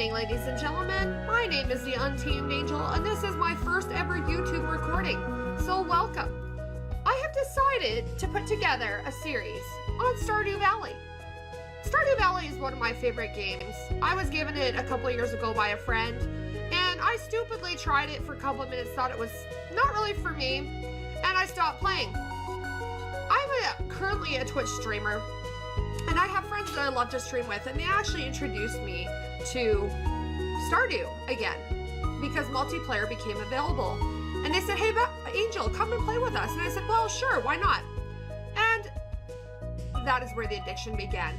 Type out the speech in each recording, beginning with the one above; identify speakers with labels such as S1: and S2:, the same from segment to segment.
S1: evening, ladies and gentlemen. My name is the Untamed Angel, and this is my first ever YouTube recording, so welcome. I have decided to put together a series on Stardew Valley. Stardew Valley is one of my favorite games. I was given it a couple of years ago by a friend, and I stupidly tried it for a couple of minutes, thought it was not really for me, and I stopped playing. I'm currently a Twitch streamer, and I have friends that I love to stream with, and they actually introduced me to Stardew again because multiplayer became available. And they said, hey, Angel, come and play with us. And I said, well, sure, why not? And that is where the addiction began.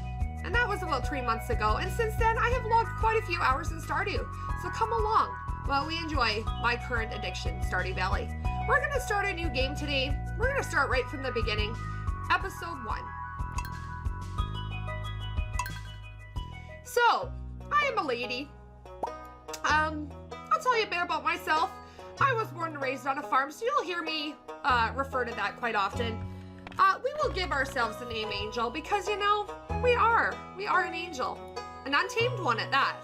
S1: And that was about 3 months ago. And since then, I have logged quite a few hours in Stardew. So come along while we enjoy my current addiction, Stardew Valley. We're going to start a new game today. We're going to start right from the beginning. Episode 1. So, I am a lady. I'll tell you a bit about myself. I was born and raised on a farm, so you'll hear me refer to that quite often. We will give ourselves the name Angel because, you know, we are an angel. An untamed one at that.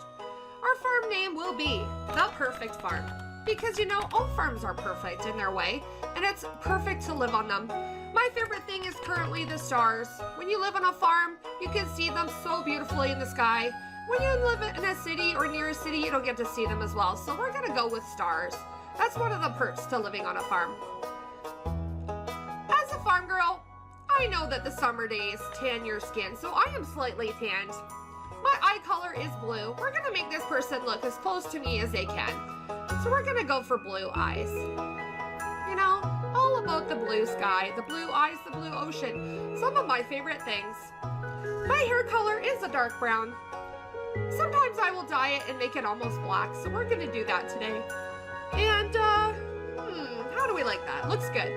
S1: Our farm name will be The Perfect Farm because, you know, all farms are perfect in their way, and it's perfect to live on them. My favorite thing is currently the stars. When you live on a farm, you can see them so beautifully in the sky. When you live in a city or near a city, you don't get to see them as well. So we're gonna go with stars. That's one of the perks to living on a farm. As a farm girl, I know that the summer days tan your skin, so I am slightly tanned. My eye color is blue. We're gonna make this person look as close to me as they can. So we're gonna go for blue eyes. You know, all about the blue sky, the blue eyes, the blue ocean. Some of my favorite things. My hair color is a dark brown. Sometimes I will dye it and make it almost black, so we're gonna do that today. And, how do we like that? Looks good.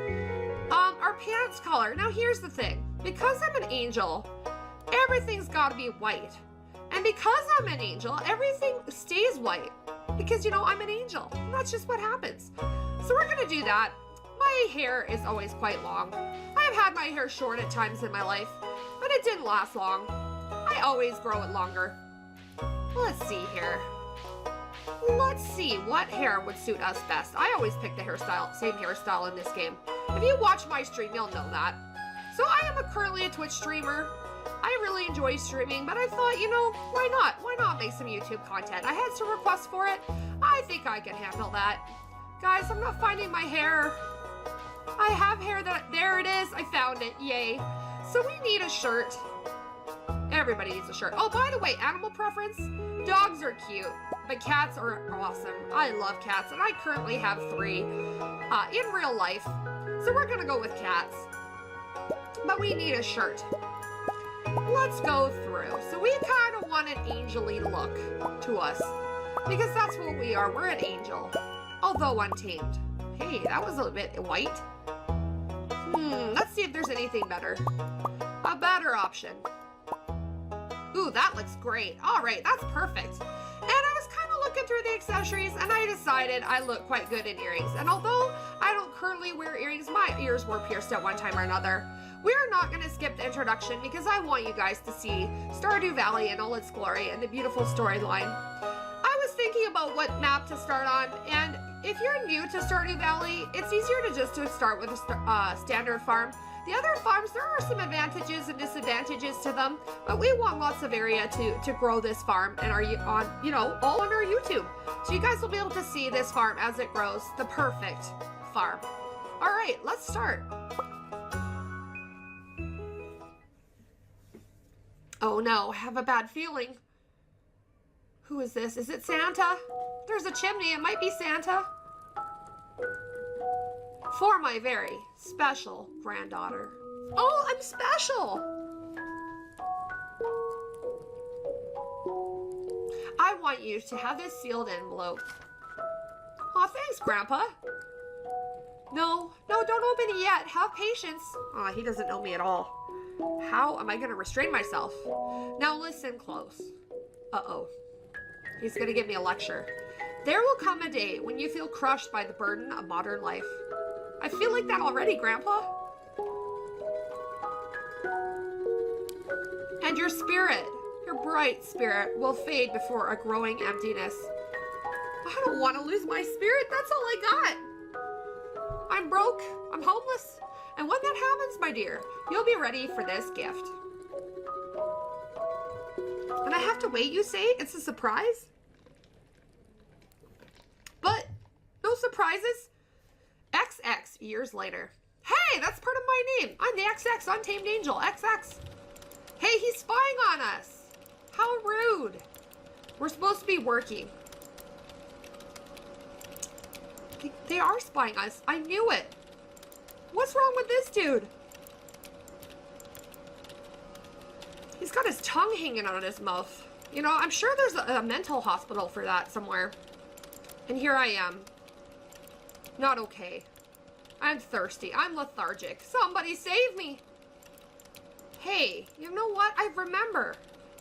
S1: Our pants color. Now here's the thing. Because I'm an angel, everything's gotta be white. And because I'm an angel, everything stays white. Because, you know, I'm an angel. And that's just what happens. So we're gonna do that. My hair is always quite long. I have had my hair short at times in my life, but it didn't last long. I always grow it longer. Let's see here. Let's see what hair would suit us best. I always pick the same hairstyle in this game. If you watch my stream, you'll know that. So I am currently a Twitch streamer. I really enjoy streaming, but I thought, you know, why not? Why not make some YouTube content? I had some requests for it. I think I can handle that. Guys, I'm not finding my hair. I have hair there it is. I found it. Yay. So we need a shirt. Everybody needs a shirt. Oh, by the way, animal preference. Dogs are cute, but cats are awesome. I love cats, and I currently have 3 in real life. So we're gonna go with cats. But we need a shirt. Let's go through. So we kind of want an angel-y look to us. Because that's what we are. We're an angel. Although untamed. Hey, that was a bit white. Let's see if there's anything better. A better option. Ooh, that looks great. All right, that's perfect. And I was kind of looking through the accessories, and I decided I look quite good in earrings. And although I don't currently wear earrings, my ears were pierced at one time or another. We're not going to skip the introduction because I want you guys to see Stardew Valley in all its glory and the beautiful storyline. I was thinking about what map to start on, and if you're new to Stardew Valley, it's easier to start with a standard farm. The other farms, there are some advantages and disadvantages to them, but we want lots of area to grow this farm and all on our YouTube. So you guys will be able to see this farm as it grows, the perfect farm. All right, let's start. Oh no, I have a bad feeling. Who is this? Is it Santa? There's a chimney, it might be Santa. For my very special granddaughter. Oh, I'm special! I want you to have this sealed envelope. Aw, thanks, Grandpa. No, don't open it yet. Have patience. Aw, he doesn't know me at all. How am I gonna restrain myself? Now listen close. Uh-oh. He's gonna give me a lecture. There will come a day when you feel crushed by the burden of modern life. I feel like that already, Grandpa. And your spirit, Your bright spirit will fade before a growing emptiness. I don't want to lose my spirit. That's all I got. I'm broke. I'm homeless. And when that happens, my dear, you'll be ready for this gift. And I have to wait, you say? It's a surprise? But no surprises. XX years later. Hey, that's part of my name. I'm the XX Untamed Angel. XX. Hey, he's spying on us. How rude. We're supposed to be working. They are spying on us. I knew it. What's wrong with this dude? He's got his tongue hanging out of his mouth. You know, I'm sure there's a mental hospital for that somewhere. And here I am. Not okay. I'm thirsty. I'm lethargic. Somebody save me. Hey, you know what? I remember.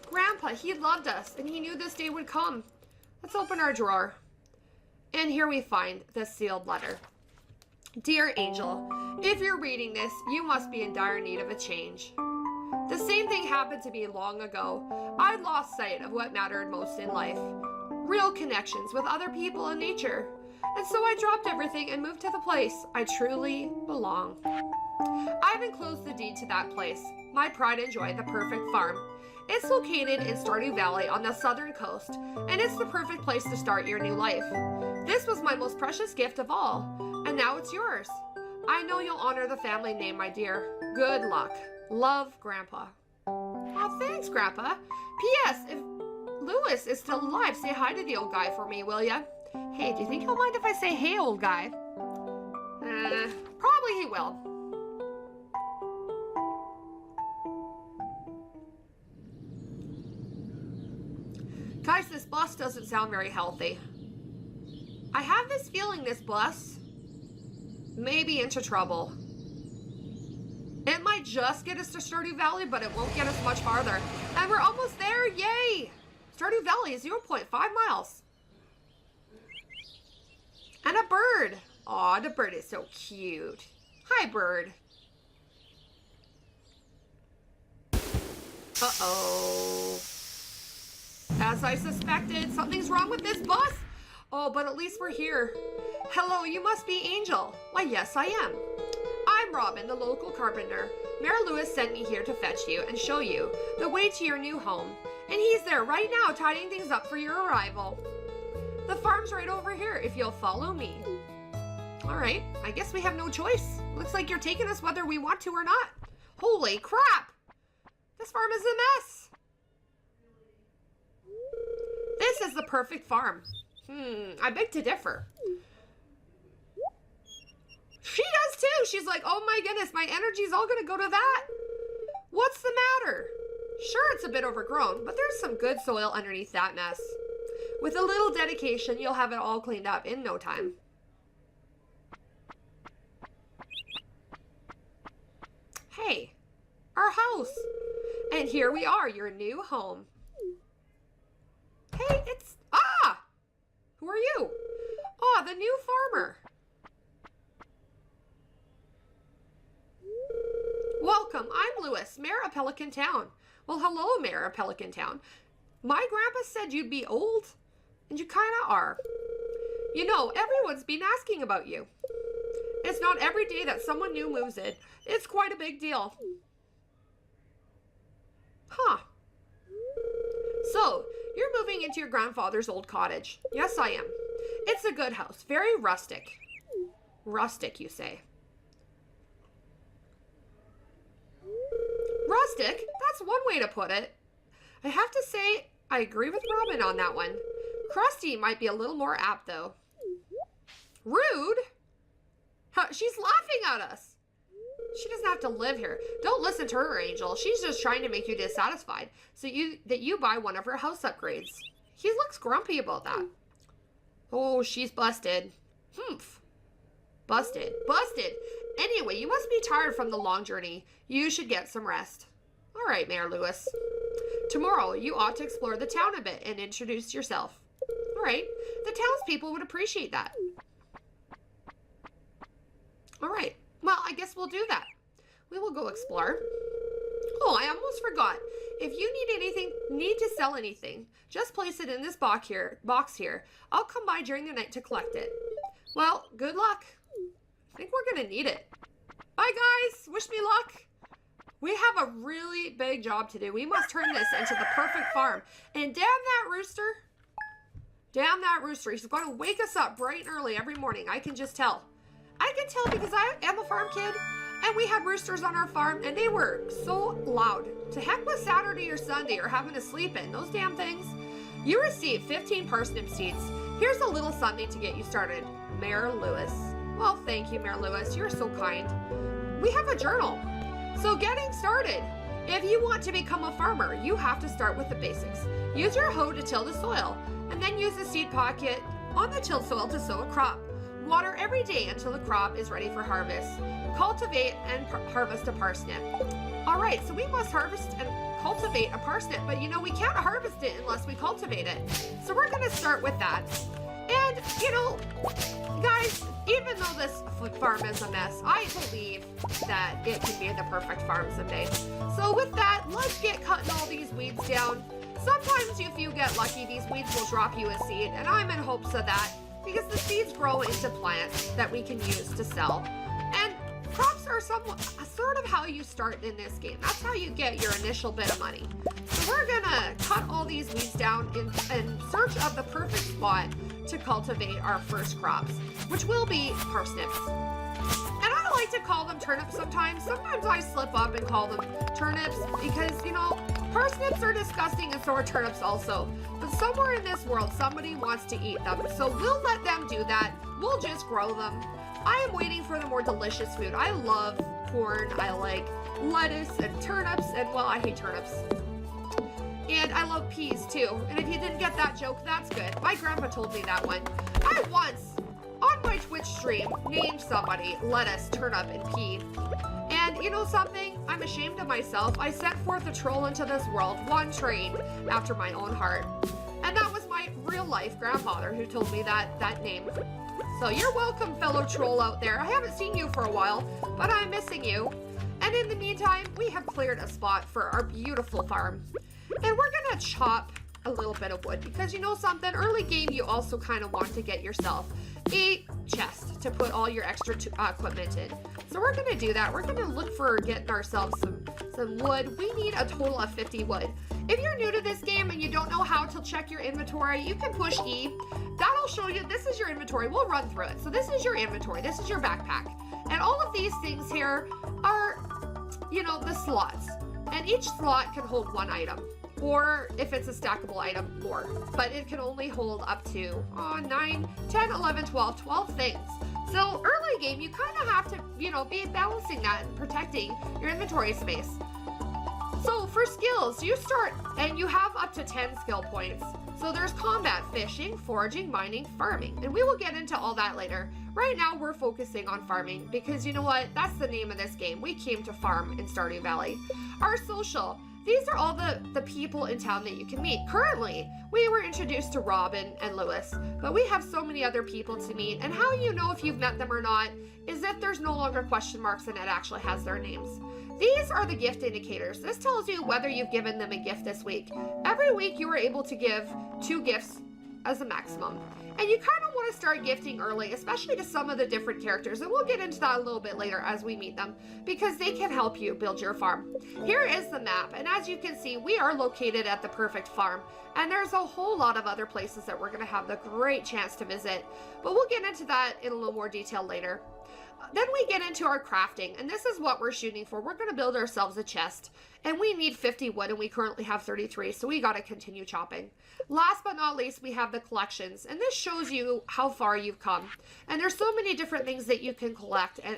S1: Grandpa, he loved us, and he knew this day would come. Let's open our drawer. And here we find the sealed letter. Dear Angel, if you're reading this, you must be in dire need of a change. The same thing happened to me long ago. I'd lost sight of what mattered most in life. Real connections with other people and nature. And so I dropped everything and moved to the place I truly belong. I've enclosed the deed to that place, my pride and joy, the perfect farm. It's located in Stardew Valley on the southern coast, and it's the perfect place to start your new life. This was my most precious gift of all, and now it's yours. I know you'll honor the family name, my dear. Good luck. Love, Grandpa. Oh, thanks, Grandpa. P.S. If Lewis is still alive, say hi to the old guy for me, will ya? Hey, do you think he'll mind if I say, hey, old guy? Probably he will. Guys, this bus doesn't sound very healthy. I have this feeling this bus may be into trouble. It might just get us to Stardew Valley, but it won't get us much farther. And we're almost there, yay! Stardew Valley is 0.5 miles. And a bird. Aw, the bird is so cute. Hi, bird. Uh-oh. As I suspected, something's wrong with this bus. Oh, but at least we're here. Hello, you must be Angel. Why, yes, I am. I'm Robin, the local carpenter. Mayor Lewis sent me here to fetch you and show you the way to your new home. And he's there right now tidying things up for your arrival. The farm's right over here if you'll follow me. All right, I guess we have no choice. Looks like you're taking us whether we want to or not. Holy crap! This farm is a mess. This is the perfect farm. I beg to differ. She does too. She's like, oh my goodness, my energy's all gonna go to that. What's the matter? Sure, it's a bit overgrown, but there's some good soil underneath that mess. With a little dedication, you'll have it all cleaned up in no time. Hey, our house. And here we are, your new home. Hey, it's... Ah! Who are you? Ah, the new farmer. Welcome, I'm Lewis, Mayor of Pelican Town. Well, hello, Mayor of Pelican Town. My grandpa said you'd be old, and you kind of are. You know, everyone's been asking about you. It's not every day that someone new moves in. It's quite a big deal. Huh. So, you're moving into your grandfather's old cottage. Yes, I am. It's a good house, very rustic. Rustic, you say. Rustic? That's one way to put it. I have to say, I agree with Robin on that one. Crusty might be a little more apt, though. Rude? Huh, she's laughing at us. She doesn't have to live here. Don't listen to her, Angel. She's just trying to make you dissatisfied so that you buy one of her house upgrades. He looks grumpy about that. Oh, she's busted. Humph. Busted. Busted. Anyway, you must be tired from the long journey. You should get some rest. All right, Mayor Lewis. Tomorrow, you ought to explore the town a bit and introduce yourself. All right. The townspeople would appreciate that. All right. Well, I guess we'll do that. We will go explore. Oh, I almost forgot. if you need to sell anything, just place it in this box here. I'll come by during the night to collect it. Well, good luck. I think we're gonna need it. Bye, guys. Wish me luck. We have a really big job to do. We must turn this into the perfect farm. And damn that rooster. Damn that rooster. He's going to wake us up bright and early every morning. I can just tell. I can tell because I am a farm kid. And we had roosters on our farm. And they were so loud. To heck with Saturday or Sunday or having to sleep in. Those damn things. You receive 15 parsnip seeds. Here's a little something to get you started. Mayor Lewis. Well, thank you, Mayor Lewis. You're so kind. We have a journal. So getting started. If you want to become a farmer, you have to start with the basics. Use your hoe to till the soil, and then use the seed pocket on the tilled soil to sow a crop. Water every day until the crop is ready for harvest. Cultivate and harvest a parsnip. All right, so we must harvest and cultivate a parsnip, but we can't harvest it unless we cultivate it. So we're gonna start with that. And, guys, even though this farm is a mess, I believe that it can be the perfect farm someday. So with that, let's get cutting all these weeds down. Sometimes if you get lucky, these weeds will drop you a seed, and I'm in hopes of that because the seeds grow into plants that we can use to sell. And crops are sort of how you start in this game. That's how you get your initial bit of money. So we're gonna cut all these weeds down in search of the perfect spot to cultivate our first crops, which will be parsnips. And I like to call them turnips sometimes. Sometimes I slip up and call them turnips because, parsnips are disgusting and so are turnips also. But somewhere in this world, somebody wants to eat them. So we'll let them do that. We'll just grow them. I am waiting for the more delicious food. I love corn. I like lettuce and turnips. And, well, I hate turnips. And I love peas too. And if you didn't get that joke, that's good. My grandpa told me that one. I once, on my Twitch stream, named somebody lettuce, turnip, and pea. And you know something? I'm ashamed of myself. I sent forth a troll into this world, one trained after my own heart. And that was my real life grandfather who told me that name. So you're welcome, fellow troll out there. I haven't seen you for a while, but I'm missing you. And in the meantime, we have cleared a spot for our beautiful farm. And we're gonna chop a little bit of wood because you know something, early game you also kind of want to get yourself a chest to put all your extra equipment in. So we're gonna do that. We're gonna look for getting ourselves some wood. We need a total of 50 wood. If you're new to this game and you don't know how to check your inventory, you can push E. That'll show you this is your inventory. We'll run through it. So this is your inventory. This is your backpack. And all of these things here are, the slots. And each slot can hold one item. Or if it's a stackable item, more. But it can only hold up to 9, 10, 11, 12 things. So early game, you kind of have to, be balancing that and protecting your inventory space. So for skills, you start and you have up to 10 skill points. So there's combat, fishing, foraging, mining, farming. And we will get into all that later. Right now, we're focusing on farming because you know what? That's the name of this game. We came to farm in Stardew Valley. Our social. These are all the people in town that you can meet. Currently, we were introduced to Robin and Lewis, but we have so many other people to meet. And how you know if you've met them or not is if there's no longer question marks and it actually has their names. These are the gift indicators. This tells you whether you've given them a gift this week. Every week you are able to give 2 gifts as a maximum. And you kind of want to start gifting early, especially to some of the different characters. And we'll get into that a little bit later as we meet them, because they can help you build your farm. Here is the map. And as you can see, we are located at the perfect farm. And there's a whole lot of other places that we're going to have the great chance to visit. But we'll get into that in a little more detail later. Then we get into our crafting, and this is what we're shooting for. We're going to build ourselves a chest, and we need 50 wood, and we currently have 33, so we got to continue chopping. Last but not least, we have the collections, and this shows you how far you've come. And there's so many different things that you can collect and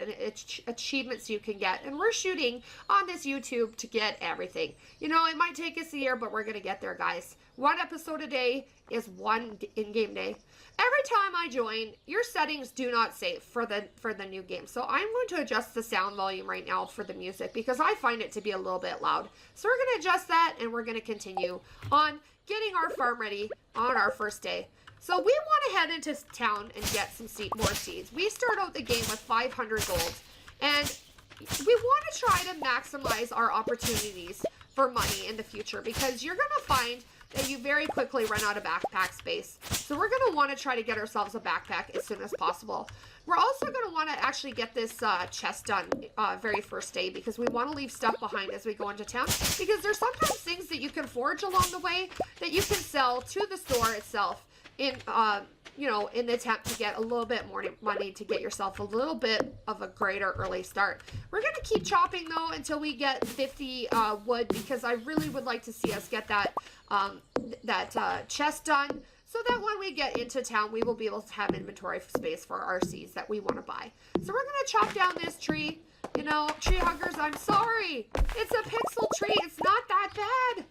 S1: achievements you can get, and we're shooting on this YouTube to get everything. It might take us a year, but we're going to get there, guys. 1 episode a day is 1 in-game day. Every time I join, your settings do not save for the new game. So I'm going to adjust the sound volume right now for the music because I find it to be a little bit loud. So we're going to adjust that and we're going to continue on getting our farm ready on our first day. So we want to head into town and get some more seeds. We start out the game with 500 gold and we want to try to maximize our opportunities for money in the future, because you're going to find that you very quickly run out of backpack space. So we're going to want to try to get ourselves a backpack as soon as possible. We're also going to want to actually get this chest done very first day, because we want to leave stuff behind as we go into town, because there's sometimes things that you can forge along the way that you can sell to the store itself in you know, in the attempt to get a little bit more money to get yourself a little bit of a greater early start. We're going to keep chopping though until we get 50 wood, because I really would like to see us get that chest done, so that when we get into town, we will be able to have inventory space for our seeds that we want to buy. So we're going to chop down this tree. You know, tree huggers, I'm sorry. It's a pixel tree. It's not that bad.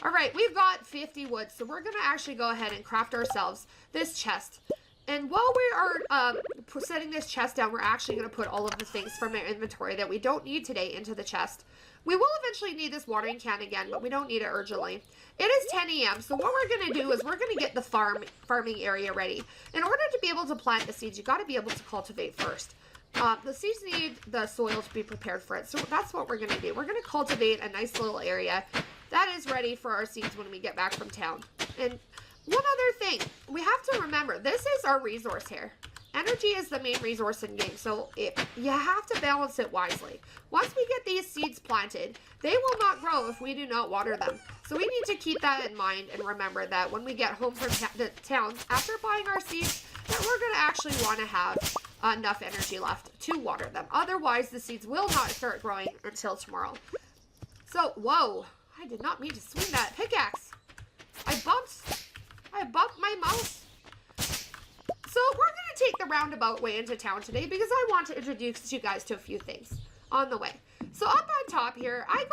S1: All right, we've got 50 wood, so we're going to actually go ahead and craft ourselves this chest. And while we are setting this chest down, we're actually going to put all of the things from our inventory that we don't need today into the chest. We will eventually need this watering can again, but we don't need it urgently. It is 10 a.m., so what we're going to do is we're going to get the farming area ready. In order to be able to plant the seeds, you got to be able to cultivate first. The seeds need the soil to be prepared for it, so that's what we're going to do. We're going to cultivate a nice little area that is ready for our seeds when we get back from town. And one other thing, we have to remember, this is our resource here. Energy is the main resource in game, so you have to balance it wisely. Once we get these seeds planted, they will not grow if we do not water them. So we need to keep that in mind and remember that when we get home from town, after buying our seeds, that we're going to actually want to have enough energy left to water them. Otherwise, the seeds will not start growing until tomorrow. So, whoa, I did not mean to swing that pickaxe. I bumped my mouse. So we're going to take the roundabout way into town today, because I want to introduce you guys to a few things on the way. So up on top here, I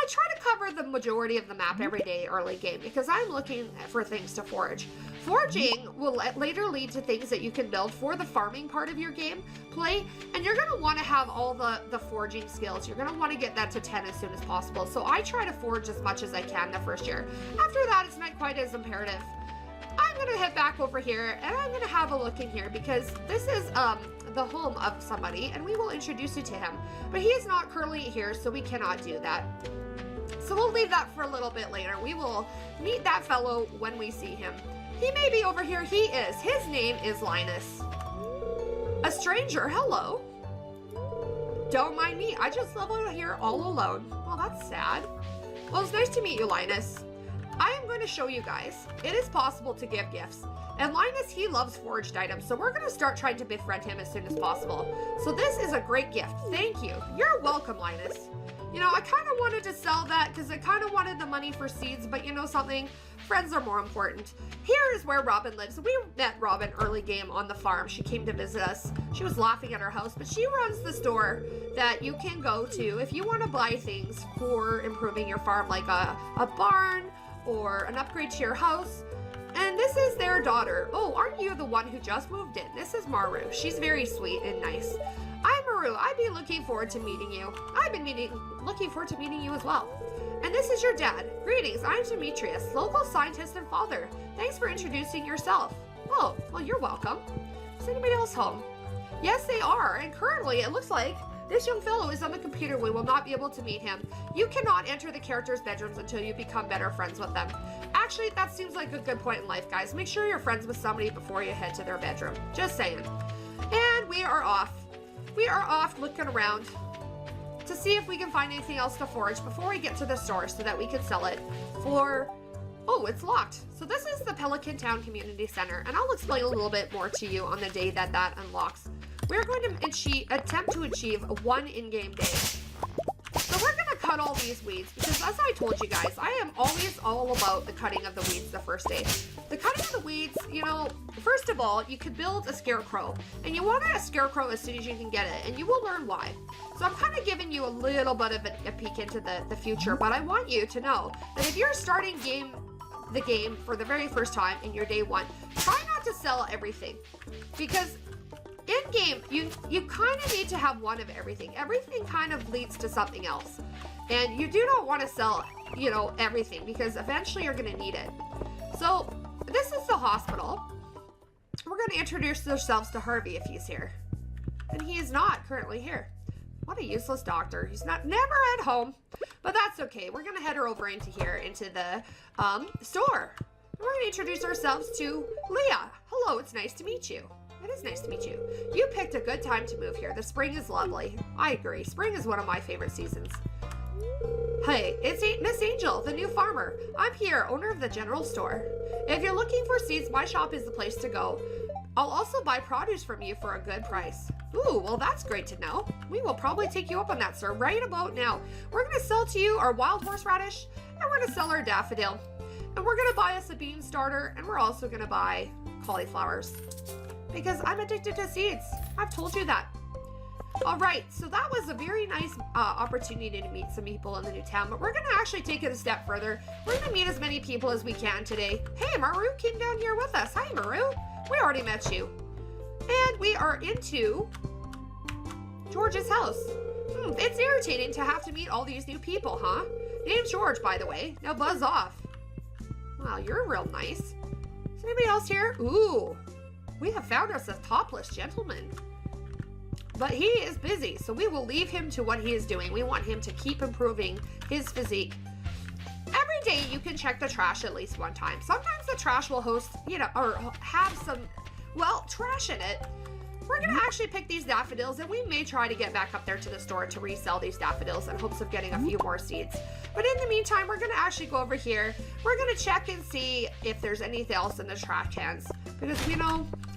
S1: try to cover the majority of the map every day early game, because I'm looking for things to forage. Foraging will later lead to things that you can build for the farming part of your game play, and you're going to want to have all the foraging skills. You're going to want to get that to 10 as soon as possible. So I try to forage as much as I can the first year. After that, it's not quite as imperative. I'm going to head back over here, and I'm going to have a look in here, because this is the home of somebody, and we will introduce you to him. But he is not currently here, so we cannot do that. So we'll leave that for a little bit later. We will meet that fellow when we see him. He may be over here. He is. His name is Linus. A stranger. Hello. Don't mind me. I just live out here all alone. Well, that's sad. Well, it's nice to meet you, Linus. I am going to show you guys, it is possible to give gifts. And Linus, he loves foraged items, so we're going to start trying to befriend him as soon as possible. So this is a great gift. Thank you. You're welcome, Linus. You know, I kind of wanted to sell that because I kind of wanted the money for seeds, but you know something? Friends are more important. Here is where Robin lives. We met Robin early game on the farm. She came to visit us. She was laughing at our house, but she runs the store that you can go to if you want to buy things for improving your farm, like a barn, or an upgrade to your house. And this is their daughter. Oh, aren't you the one who just moved in? This is Maru. She's very sweet and nice. I'm Maru. I've been looking forward to meeting you. I've been looking forward to meeting you as well. And this is your dad. Greetings, I'm Demetrius, local scientist and father. Thanks for introducing yourself. Oh, well, you're welcome. Is anybody else home? Yes, they are. And currently, it looks like this young fellow is on the computer. We will not be able to meet him. You cannot enter the characters' bedrooms until you become better friends with them. Actually, that seems like a good point in life, guys. Make sure you're friends with somebody before you head to their bedroom. Just saying. And we are off. We are off looking around to see if we can find anything else to forage before we get to the store so that we can sell it for... Oh, it's locked. So this is the Pelican Town Community Center, and I'll explain a little bit more to you on the day that that unlocks. We're going to attempt to achieve one in-game day. So we're going to cut all these weeds because, as I told you guys, I am always all about the cutting of the weeds the first day. The cutting of the weeds, you know, first of all, you could build a scarecrow, and you want a scarecrow as soon as you can get it, and you will learn why. So I'm kind of giving you a little bit of a peek into the future, but I want you to know that if you're starting the game for the very first time in your day one, try not to sell everything, because in game you kind of need to have one of everything. Everything kind of leads to something else, and you do not want to sell, you know, everything, because eventually you're going to need it. So this is the hospital. We're going to introduce ourselves to Harvey if he's here, and he is not currently here. What a useless doctor. He's never at home. But that's okay. We're going to head her over into here, into the store. We're going to introduce ourselves to Leah. Hello, it's nice to meet you. It is nice to meet you. You picked a good time to move here. The spring is lovely. I agree. Spring is one of my favorite seasons. Hey, it's Miss Angel, the new farmer. I'm here, owner of the general store. If you're looking for seeds, my shop is the place to go. I'll also buy produce from you for a good price. Ooh, well that's great to know. We will probably take you up on that, sir, right about now. We're going to sell to you our wild horseradish, and we're going to sell our daffodil. And we're going to buy us a bean starter, and we're also going to buy cauliflowers. Because I'm addicted to seeds. I've told you that. All right, so that was a very nice opportunity to meet some people in the new town, but we're going to actually take it a step further. We're going to meet as many people as we can today. Hey, Maru came down here with us. Hi, Maru. We already met you. And we are into George's house. It's irritating to have to meet all these new people, huh? Name's George, by the way. Now buzz off. Wow, you're real nice. Is anybody else here? Ooh, we have found us a topless gentleman. But he is busy, so we will leave him to what he is doing. We want him to keep improving his physique. Every day you can check the trash at least one time. Sometimes the trash will host, or have some, well, trash in it. We're going to actually pick these daffodils, and we may try to get back up there to the store to resell these daffodils in hopes of getting a few more seeds. But in the meantime, we're going to actually go over here. We're going to check and see if there's anything else in the trash cans. Because,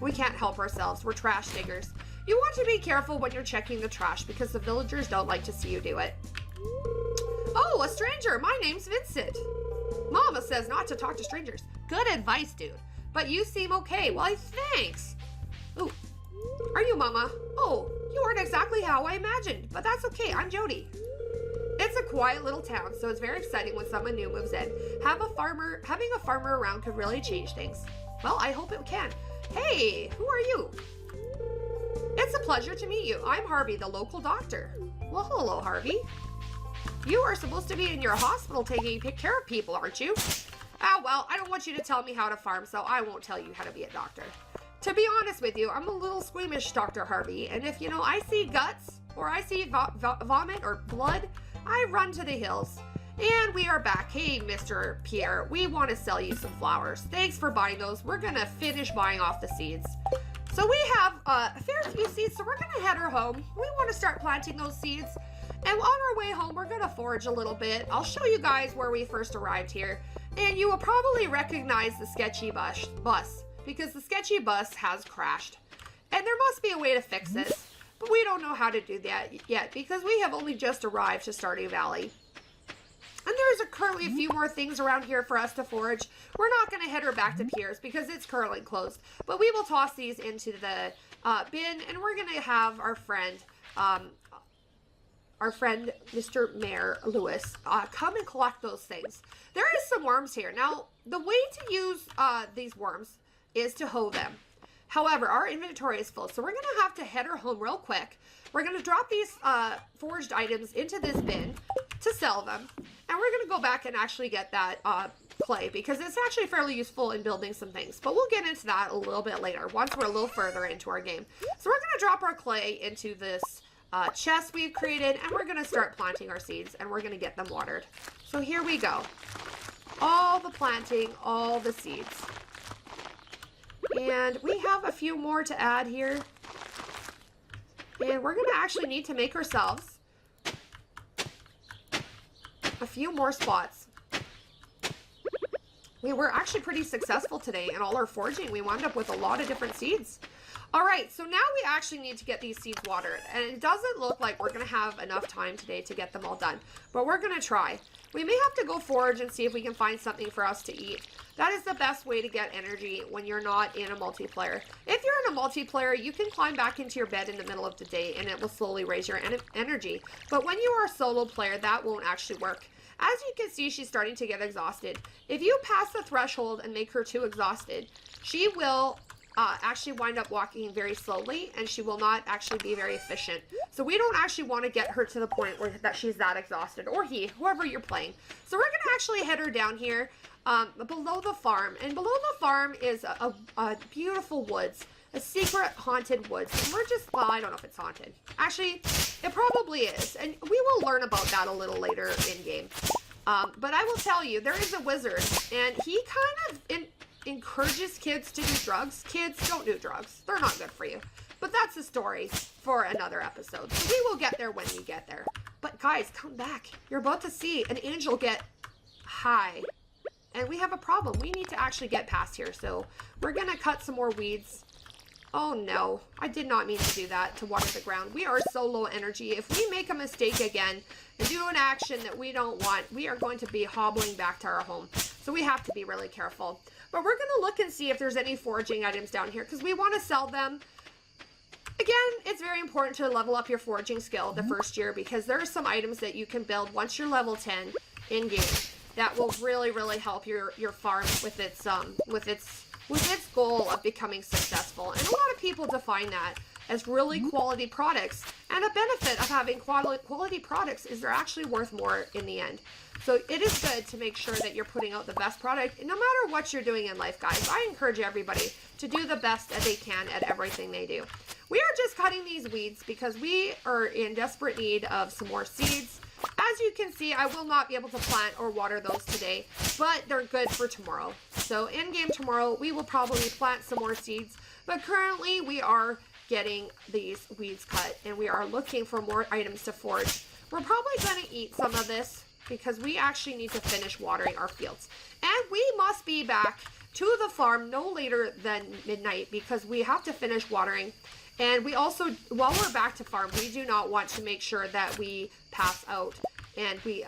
S1: we can't help ourselves. We're trash diggers. You want to be careful when you're checking the trash because the villagers don't like to see you do it. Oh, a stranger. My name's Vincent. Mama says not to talk to strangers. Good advice, dude. But you seem okay. Why, thanks. Ooh. Are you Mama? Oh, you aren't exactly how I imagined, but that's okay. I'm Jody. It's a quiet little town, so it's very exciting when someone new moves in. Having a farmer around could really change things. Well, I hope it can. Hey, who are you? It's a pleasure to meet you. I'm Harvey, the local doctor. Well, hello, Harvey. You are supposed to be in your hospital taking care of people, aren't you? Ah, well, I don't want you to tell me how to farm, so I won't tell you how to be a doctor. To be honest with you, I'm a little squeamish, Dr. Harvey, and if, I see guts, or I see vomit or blood, I run to the hills. And we are back. Hey, Mr. Pierre, we want to sell you some flowers. Thanks for buying those. We're going to finish buying off the seeds. So we have a fair few seeds, so we're going to head her home. We want to start planting those seeds. And on our way home, we're going to forage a little bit. I'll show you guys where we first arrived here. And you will probably recognize the sketchy bus because the sketchy bus has crashed. And there must be a way to fix it. But we don't know how to do that yet because we have only just arrived to Stardew Valley. And there's currently a few more things around here for us to forage. We're not going to head her back to Pierre's because it's currently closed. But we will toss these into the bin, and we're going to have our friend, Mr. Mayor Lewis, come and collect those things. There is some worms here. Now, the way to use these worms is to hoe them. However, our inventory is full, so we're going to have to head her home real quick. We're going to drop these foraged items into this bin to sell them. And we're going to go back and actually get that clay because it's actually fairly useful in building some things. But we'll get into that a little bit later once we're a little further into our game. So we're going to drop our clay into this chest we've created, and we're going to start planting our seeds, and we're going to get them watered. So here we go. All the planting, all the seeds. And we have a few more to add here. And we're going to actually need to make ourselves a few more spots. We were actually pretty successful today in all our foraging. We wound up with a lot of different seeds. All right, so now we actually need to get these seeds watered. And it doesn't look like we're going to have enough time today to get them all done. But we're going to try. We may have to go forage and see if we can find something for us to eat. That is the best way to get energy when you're not in a multiplayer. If you're in a multiplayer, you can climb back into your bed in the middle of the day and it will slowly raise your energy. But when you are a solo player, that won't actually work. As you can see, she's starting to get exhausted. If you pass the threshold and make her too exhausted, she will actually wind up walking very slowly and she will not actually be very efficient. So we don't actually want to get her to the point where that she's that exhausted, or whoever you're playing. So we're going to actually head her down here below the farm. And below the farm is a beautiful woods. a secret haunted woods. And we're just, well, I don't know if it's haunted. Actually, it probably is. And we will learn about that a little later in game. But I will tell you, there is a wizard, and he kind of encourages kids to do drugs. Kids, don't do drugs. They're not good for you. But that's a story for another episode. So we will get there when we get there. But guys, come back. You're about to see an angel get high. And we have a problem. We need to actually get past here. So we're going to cut some more weeds. Oh no, I did not mean to do that, to water the ground. We are so low energy. If we make a mistake again and do an action that we don't want, we are going to be hobbling back to our home. So we have to be really careful. But we're going to look and see if there's any foraging items down here because we want to sell them. Again, it's very important to level up your foraging skill the first year because there are some items that you can build once you're level 10 in game that will really, really help your farm with its goal of becoming successful. And a lot of people define that as really quality products. And a benefit of having quality products is they're actually worth more in the end. So it is good to make sure that you're putting out the best product no matter what you're doing in life, guys. I encourage everybody to do the best that they can at everything they do. We are just cutting these weeds because we are in desperate need of some more seeds. As you can see, I will not be able to plant or water those today, but they're good for tomorrow. So in game tomorrow, we will probably plant some more seeds, but currently we are getting these weeds cut and we are looking for more items to forage. We're probably going to eat some of this because we actually need to finish watering our fields. And we must be back to the farm no later than midnight because we have to finish watering. And we also, while we're back to farm, we do not want to make sure that we pass out. And we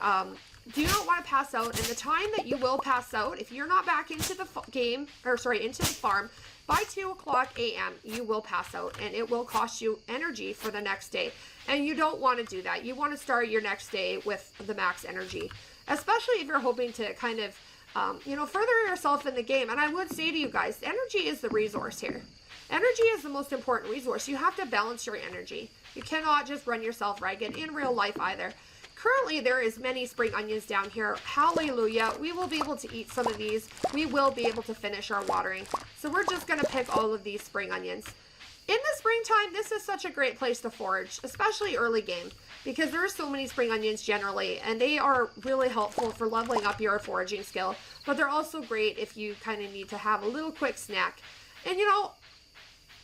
S1: do not want to pass out. And the time that you will pass out, if you're not back into the into the farm, by 2 o'clock a.m., you will pass out. And it will cost you energy for the next day. And you don't want to do that. You want to start your next day with the max energy. Especially if you're hoping to kind of, further yourself in the game. And I would say to you guys, energy is the resource here. Energy is the most important resource. You have to balance your energy. You cannot just run yourself ragged in real life either. Currently, there is many spring onions down here. Hallelujah. We will be able to eat some of these. We will be able to finish our watering. So we're just going to pick all of these spring onions. In the springtime, this is such a great place to forage, especially early game, because there are so many spring onions generally, and they are really helpful for leveling up your foraging skill. But they're also great if you kind of need to have a little quick snack. And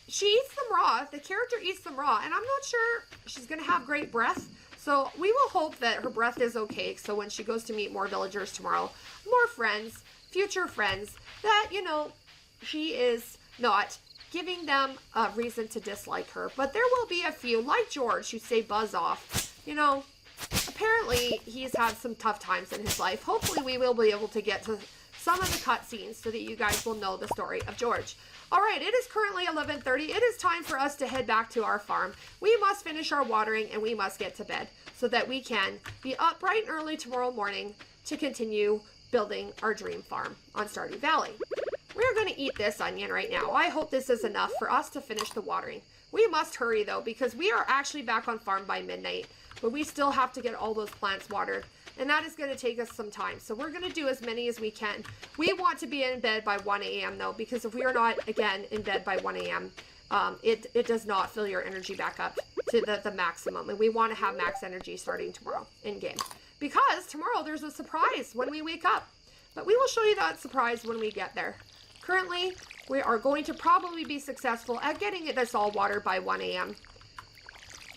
S1: she eats them raw. The character eats them raw. And I'm not sure she's going to have great breath. So we will hope that her breath is okay. So when she goes to meet more villagers tomorrow, more friends, future friends, that, she is not giving them a reason to dislike her. But there will be a few, like George, who say buzz off. Apparently he's had some tough times in his life. Hopefully we will be able to get to some of the cutscenes so that you guys will know the story of George. All right, it is currently 11:30. It is time for us to head back to our farm. We must finish our watering and we must get to bed so that we can be up bright and early tomorrow morning to continue building our dream farm on Stardew Valley. We're going to eat this onion right now. I hope this is enough for us to finish the watering. We must hurry though because we are actually back on farm by midnight, but we still have to get all those plants watered. And that is going to take us some time. So we're going to do as many as we can. We want to be in bed by 1 a.m. though, because if we are not, again, in bed by 1 a.m., it does not fill your energy back up to the maximum. And we want to have max energy starting tomorrow in game. Because tomorrow there's a surprise when we wake up. But we will show you that surprise when we get there. Currently, we are going to probably be successful at getting this all watered by 1 a.m.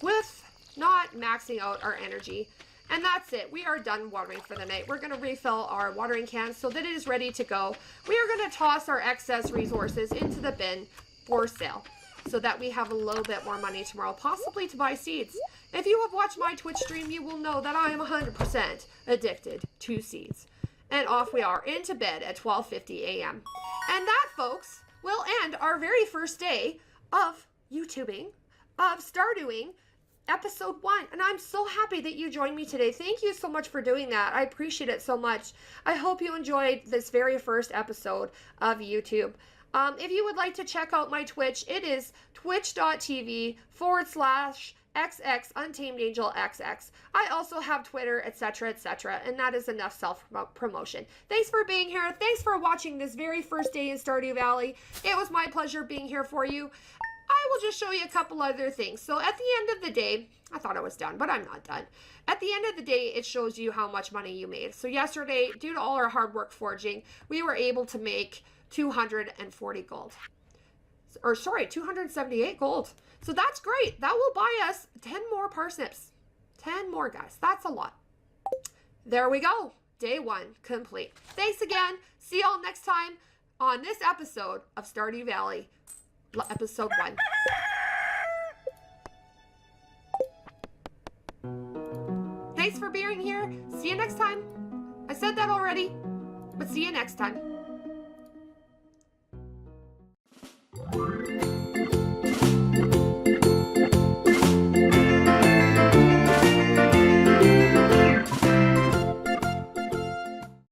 S1: with not maxing out our energy. And that's it. We are done watering for the night. We're going to refill our watering cans so that it is ready to go. We are going to toss our excess resources into the bin for sale so that we have a little bit more money tomorrow, possibly to buy seeds. If you have watched my Twitch stream, you will know that I am 100% addicted to seeds. And off we are into bed at 12:50 a.m. And that, folks, will end our very first day of YouTubing, of Stardewing, episode 1. And I'm so happy that you joined me today. Thank you so much for doing that. I appreciate it so much. I hope you enjoyed this very first episode of YouTube. If you would like to check out my Twitch, it is twitch.tv/ XX Untamed Angel XX. I also have Twitter, etc., etc., and that is enough self-promotion. Thanks for being here. Thanks for watching this very first day in Stardew Valley. It was my pleasure being here for you. I will just show you a couple other things. So at the end of the day, I thought I was done, but I'm not done. At the end of the day, it shows you how much money you made. So yesterday, due to all our hard work foraging, we were able to make 240 gold. Or sorry, 278 gold. So that's great. That will buy us 10 more parsnips. 10 more, guys. That's a lot. There we go. Day 1 complete. Thanks again. See y'all next time on this episode of Stardew Valley. Episode 1. Thanks for being here. See you next time. I said that already, but see you next time.